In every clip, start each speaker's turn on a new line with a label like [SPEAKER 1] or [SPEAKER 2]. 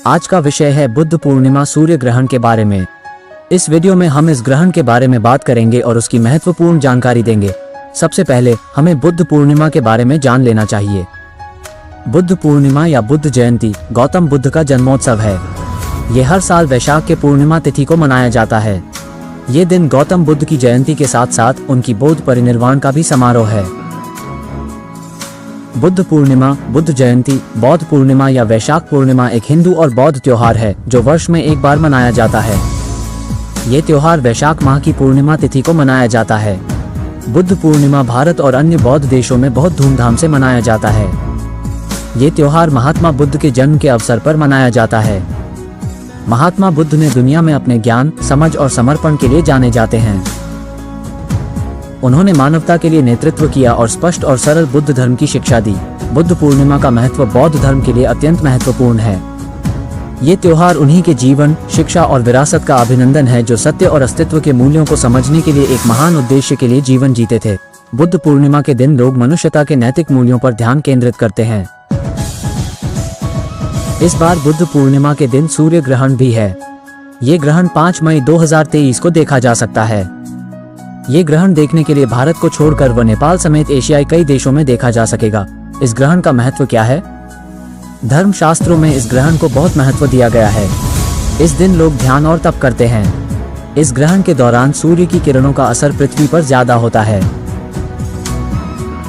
[SPEAKER 1] आज का विषय है बुद्ध पूर्णिमा सूर्य ग्रहण के बारे में। इस वीडियो में हम इस ग्रहण के बारे में बात करेंगे और उसकी महत्वपूर्ण जानकारी देंगे। सबसे पहले हमें बुद्ध पूर्णिमा के बारे में जान लेना चाहिए। बुद्ध पूर्णिमा या बुद्ध जयंती गौतम बुद्ध का जन्मोत्सव है। ये हर साल वैशाख के पूर्णिमा तिथि को मनाया जाता है। ये दिन गौतम बुद्ध की जयंती के साथ साथ उनकी बौद्ध परिनिर्वाण का भी समारोह है। बुद्ध पूर्णिमा, बुद्ध जयंती, बौद्ध पूर्णिमा या वैशाख पूर्णिमा एक हिंदू और बौद्ध त्योहार है जो वर्ष में एक बार मनाया जाता है। ये त्योहार वैशाख माह की पूर्णिमा तिथि को मनाया जाता है। बुद्ध पूर्णिमा भारत और अन्य बौद्ध देशों में बहुत धूमधाम से मनाया जाता है। ये त्योहार महात्मा बुद्ध के जन्म के अवसर पर मनाया जाता है। महात्मा बुद्ध ने दुनिया में अपने ज्ञान, समझ और समर्पण के लिए जाने जाते हैं। उन्होंने मानवता के लिए नेतृत्व किया और स्पष्ट और सरल बुद्ध धर्म की शिक्षा दी। बुद्ध पूर्णिमा का महत्व बौद्ध धर्म के लिए अत्यंत महत्वपूर्ण है। ये त्योहार उन्हीं के जीवन, शिक्षा और विरासत का अभिनंदन है जो सत्य और अस्तित्व के मूल्यों को समझने के लिए एक महान उद्देश्य के लिए जीवन जीते थे। बुद्ध पूर्णिमा के दिन लोग मनुष्यता के नैतिक मूल्यों पर ध्यान केंद्रित करते हैं। इस बार बुद्ध पूर्णिमा के दिन सूर्य ग्रहण भी है। ये ग्रहण 5 मई 2023 को देखा जा सकता है। ये ग्रहण देखने के लिए भारत को छोड़कर व नेपाल समेत एशियाई कई देशों में देखा जा सकेगा। इस ग्रहण का महत्व क्या है? धर्म शास्त्रों में इस ग्रहण को बहुत महत्व दिया गया है। इस दिन लोग ध्यान और तप करते हैं। इस ग्रहण के दौरान सूर्य की किरणों का असर पृथ्वी पर ज्यादा होता है।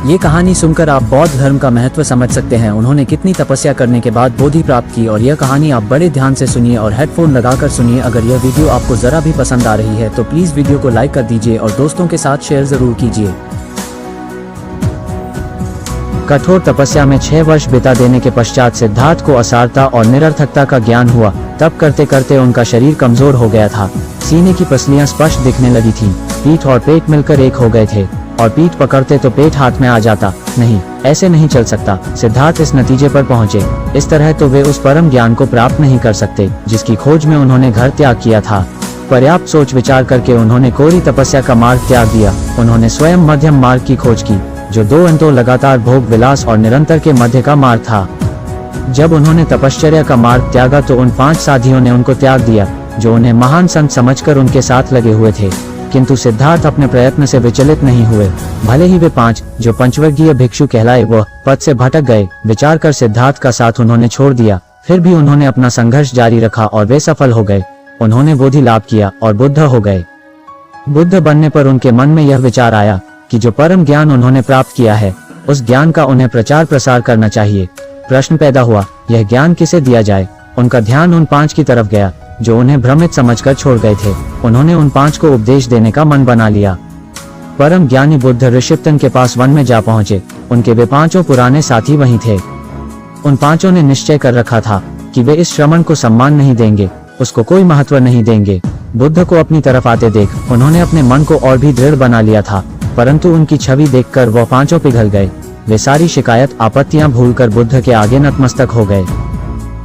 [SPEAKER 1] ये कहानी सुनकर आप बौद्ध धर्म का महत्व समझ सकते हैं। उन्होंने कितनी तपस्या करने के बाद बोधि प्राप्त की, और यह कहानी आप बड़े ध्यान से सुनिए और हेडफोन लगाकर सुनिए। अगर यह वीडियो आपको जरा भी पसंद आ रही है तो प्लीज वीडियो को लाइक कर दीजिए और दोस्तों के साथ शेयर जरूर कीजिए। कठोर तपस्या में 6 वर्ष बिता देने के पश्चात सिद्धार्थ को असारता और निरर्थकता का ज्ञान हुआ। तप करते करते उनका शरीर कमजोर हो गया था। सीने की पसलियां स्पष्ट दिखने लगी थीं। पीठ और पेट मिलकर एक हो गए थे और पीठ पकड़ते तो पेट हाथ में आ जाता। नहीं, ऐसे नहीं चल सकता। सिद्धार्थ इस नतीजे पर पहुंचे, इस तरह तो वे उस परम ज्ञान को प्राप्त नहीं कर सकते जिसकी खोज में उन्होंने घर त्याग किया था। पर्याप्त सोच विचार करके उन्होंने कोरी तपस्या का मार्ग त्याग दिया। उन्होंने स्वयं मध्यम मार्ग की खोज की जो 2 अंतों लगातार भोग विलास और निरंतर के मध्य का मार्ग था। जब उन्होंने तपश्चर्या का मार्ग त्यागा तो उन 5 साथियों ने उनको त्याग दिया जो उन्हें महान संत समझकर उनके साथ लगे हुए थे। किंतु सिद्धार्थ अपने प्रयत्न से विचलित नहीं हुए। भले ही वे 5 जो पंचवर्गीय भिक्षु कहलाए वह पद से भटक गए, विचार कर सिद्धार्थ का साथ उन्होंने छोड़ दिया। फिर भी उन्होंने अपना संघर्ष जारी रखा और वे सफल हो गए। उन्होंने बोधि लाभ किया और बुद्ध हो गए। बुद्ध बनने पर उनके मन में यह विचार आया कि जो परम ज्ञान उन्होंने प्राप्त किया है उस ज्ञान का उन्हें प्रचार प्रसार करना चाहिए। प्रश्न पैदा हुआ, यह ज्ञान किसे दिया जाए? उनका ध्यान उन 5 की तरफ गया जो उन्हें भ्रमित समझकर छोड़ गए थे। उन्होंने उन 5 को उपदेश देने का मन बना लिया। परम ज्ञानी बुद्ध ऋषिप्तन के पास वन में जा पहुंचे। उनके वे 5 पुराने साथी वहीं थे। उन 5 ने निश्चय कर रखा था कि वे इस श्रमण को सम्मान नहीं देंगे, उसको कोई महत्व नहीं देंगे। बुद्ध को अपनी तरफ आते देख उन्होंने अपने मन को और भी दृढ़ बना लिया था, परंतु उनकी छवि देखकर वह 5 पिघल गए। वे सारी शिकायत, आपत्तियां भूलकर बुद्ध के आगे नतमस्तक हो गए।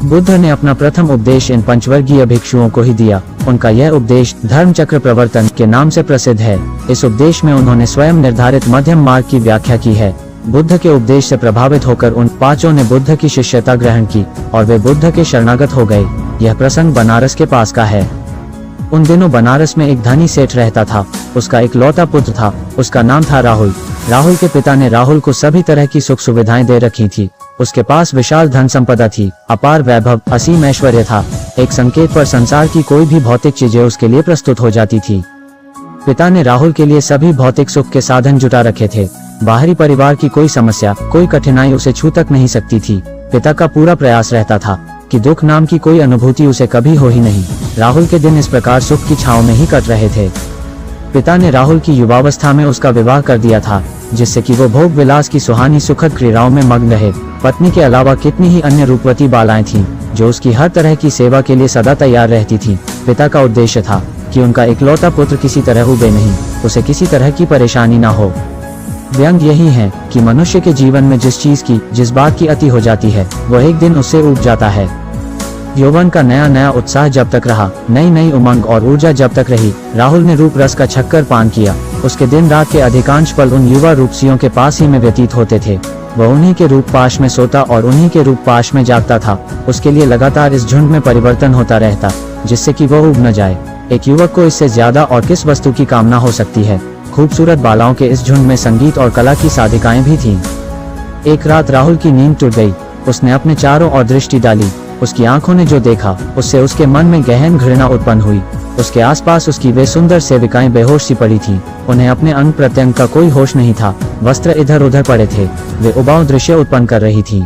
[SPEAKER 1] बुद्ध ने अपना प्रथम उपदेश इन पंचवर्गीय भिक्षुओं को ही दिया। उनका यह उपदेश धर्म चक्र प्रवर्तन के नाम से प्रसिद्ध है। इस उपदेश में उन्होंने स्वयं निर्धारित मध्यम मार्ग की व्याख्या की है। बुद्ध के उपदेश से प्रभावित होकर उन 5 ने बुद्ध की शिष्यता ग्रहण की और वे बुद्ध के शरणागत हो गए। यह प्रसंग बनारस के पास का है। उन दिनों बनारस में एक धनी सेठ रहता था। उसका एक लौता पुत्र था। उसका नाम था राहुल। राहुल के पिता ने राहुल को सभी तरह की सुख सुविधाएं दे रखी थी। उसके पास विशाल धन संपदा थी, अपार वैभव, असीम ऐश्वर्य था। एक संकेत पर संसार की कोई भी भौतिक चीजें उसके लिए प्रस्तुत हो जाती थी। पिता ने राहुल के लिए सभी भौतिक सुख के साधन जुटा रखे थे। बाहरी परिवार की कोई समस्या, कोई कठिनाई उसे छू तक नहीं सकती थी। पिता का पूरा प्रयास रहता था कि दुख नाम की कोई अनुभूति उसे कभी हो ही नहीं। राहुल के दिन इस प्रकार सुख की छांव में ही कट रहे थे। पिता ने राहुल की युवावस्था में उसका विवाह कर दिया था जिससे कि वो भोग विलास की सुहानी सुखद क्रीड़ाओं में मग्न रहे। पत्नी के अलावा कितनी ही अन्य रूपवती बालाएं थीं जो उसकी हर तरह की सेवा के लिए सदा तैयार रहती थीं। पिता का उद्देश्य था कि उनका इकलौता पुत्र किसी तरह उबे नहीं, उसे किसी तरह की परेशानी ना हो। व्यंग यही है कि मनुष्य के जीवन में जिस चीज की, जिस बात की अति हो जाती है वह एक दिन उससे उब जाता है। यौवन का नया नया उत्साह जब तक रहा, नई नई उमंग और ऊर्जा जब तक रही, राहुल ने रूप रस का छक्कर पान किया। उसके दिन रात के अधिकांश पल उन युवा रूपसियों के पास ही में व्यतीत होते थे। वह उन्हीं के रूप पाश में सोता और उन्हीं के रूप पाश में जागता था। उसके लिए लगातार इस झुंड में परिवर्तन होता रहता, जिससे कि वह उब न जाए। एक युवक को इससे ज्यादा और किस वस्तु की कामना हो सकती है। खूबसूरत बालाओं के इस झुंड में संगीत और कला की साधिकाएं भी थीं। एक रात राहुल की नींद टूट गई। उसने अपने चारों ओर दृष्टि डाली। उसकी आंखों ने जो देखा उससे उसके मन में गहन घृणा उत्पन्न हुई। उसके आसपास उसकी वे सुंदर सेविकाएं बेहोश सी पड़ी थीं। उन्हें अपने अंग प्रत्यंग का कोई होश नहीं था। वस्त्र इधर उधर पड़े थे। वे उबाऊ दृश्य उत्पन्न कर रही थीं।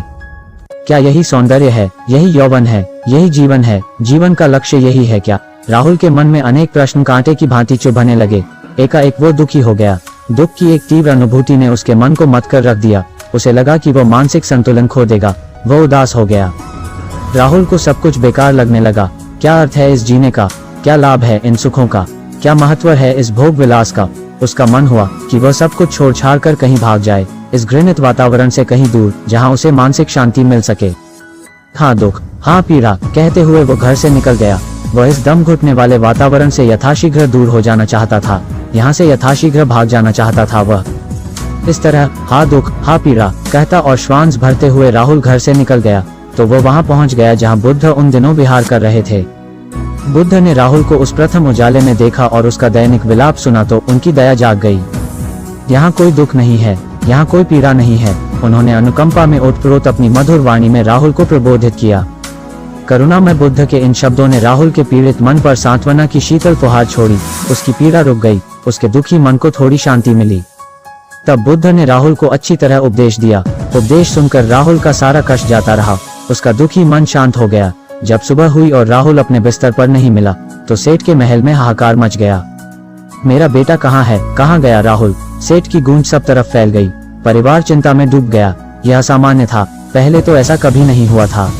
[SPEAKER 1] क्या यही सौंदर्य है? यही यौवन है? यही जीवन है? जीवन का लक्ष्य यही है क्या? राहुल के मन में अनेक प्रश्न कांटे की भांति चुभने लगे। एकाएक वो दुखी हो गया। दुख की एक तीव्र अनुभूति ने उसके मन को मत कर रख दिया। उसे लगा कि वो मानसिक संतुलन खो देगा। वो उदास हो गया। राहुल को सब कुछ बेकार लगने लगा। क्या अर्थ है इस जीने का? क्या लाभ है इन सुखों का? क्या महत्व है इस भोग विलास का? उसका मन हुआ कि वह सब कुछ छोड़ छाड़ कर कहीं भाग जाए, इस घृणित वातावरण से कहीं दूर, जहां उसे मानसिक शांति मिल सके। हाँ दुख, हाँ पीड़ा कहते हुए वो घर से निकल गया। वह इस दम घुटने वाले वातावरण से यथाशीघ्र दूर हो जाना चाहता था। यहाँ से यथाशीघ्र भाग जाना चाहता था वह। इस तरह हाँ दुख, हाँ पीड़ा कहता और श्वास भरते हुए राहुल घर से निकल गया तो वो वहां पहुंच गया जहां बुद्ध उन दिनों विहार कर रहे थे। बुद्ध ने राहुल को उस प्रथम उजाले में देखा और उसका दैनिक विलाप सुना तो उनकी दया जाग गई। यहाँ कोई दुख नहीं है, यहाँ कोई पीड़ा नहीं है। उन्होंने अनुकंपा में ओतप्रोत अपनी मधुर वाणी में राहुल को प्रबोधित किया। करुणामय बुद्ध के इन शब्दों ने राहुल के पीड़ित मन पर सांत्वना की शीतल फुहार छोड़ी। उसकी पीड़ा रुक गई। उसके दुखी मन को थोड़ी शांति मिली। तब बुद्ध ने राहुल को अच्छी तरह उपदेश दिया। उपदेश सुनकर राहुल का सारा कष्ट जाता रहा। उसका दुखी मन शांत हो गया। जब सुबह हुई और राहुल अपने बिस्तर पर नहीं मिला तो सेठ के महल में हाहाकार मच गया। मेरा बेटा कहाँ है? कहाँ गया राहुल? सेठ की गूंज सब तरफ फैल गई। परिवार चिंता में डूब गया। यह असामान्य था। पहले तो ऐसा कभी नहीं हुआ था।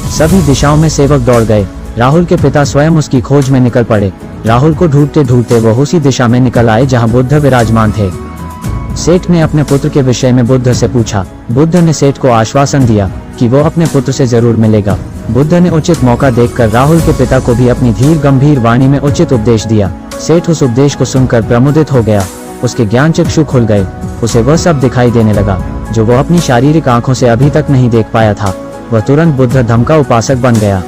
[SPEAKER 1] सभी दिशाओं में सेवक दौड़ गए। राहुल के पिता स्वयं उसकी खोज में निकल पड़े। राहुल को ढूंढते ढूंढते वो उसी दिशा में निकल आए जहाँ बुद्ध विराजमान थे। सेठ ने अपने पुत्र के विषय में बुद्ध से पूछा। बुद्ध ने सेठ को आश्वासन दिया कि वो अपने पुत्र से जरूर मिलेगा। बुद्ध ने उचित मौका देखकर राहुल के पिता को भी अपनी धीर गंभीर वाणी में उचित उपदेश दिया। सेठ उस उपदेश को सुनकर प्रमुदित हो गया। उसके ज्ञान चक्षु खुल गए। उसे वह सब दिखाई देने लगा जो वो अपनी शारीरिक आंखों से अभी तक नहीं देख पाया था। वह तुरंत बुद्ध धम्म का उपासक बन गया।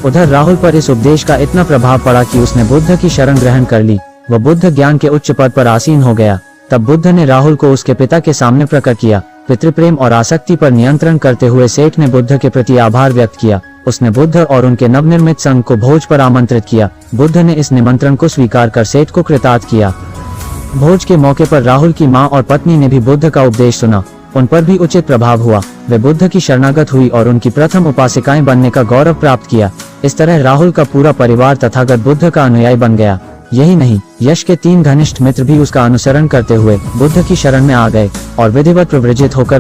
[SPEAKER 1] उधर राहुल पर इस उपदेश का इतना प्रभाव पड़ा कि उसने बुद्ध की शरण ग्रहण कर ली। वह बुद्ध ज्ञान के उच्च पद पर आसीन हो गया। तब बुद्ध ने राहुल को उसके पिता के सामने प्रकट किया। पितृप्रेम और आसक्ति पर नियंत्रण करते हुए सेठ ने बुद्ध के प्रति आभार व्यक्त किया। उसने बुद्ध और उनके नवनिर्मित संघ को भोज पर आमंत्रित किया। बुद्ध ने इस निमंत्रण को स्वीकार कर सेठ को कृतार्थ किया। भोज के मौके पर राहुल की मां और पत्नी ने भी बुद्ध का उपदेश सुना। उन पर भी उचित प्रभाव हुआ। वे बुद्ध की शरणागत हुई और उनकी प्रथम उपासिकाएं बनने का गौरव प्राप्त किया। इस तरह राहुल का पूरा परिवार तथागत बुद्ध का अनुयायी बन गया। यही नहीं, यश के 3 घनिष्ठ मित्र भी उसका अनुसरण करते हुए बुद्ध की शरण में आ गए और विधिवत प्रव्रजित होकर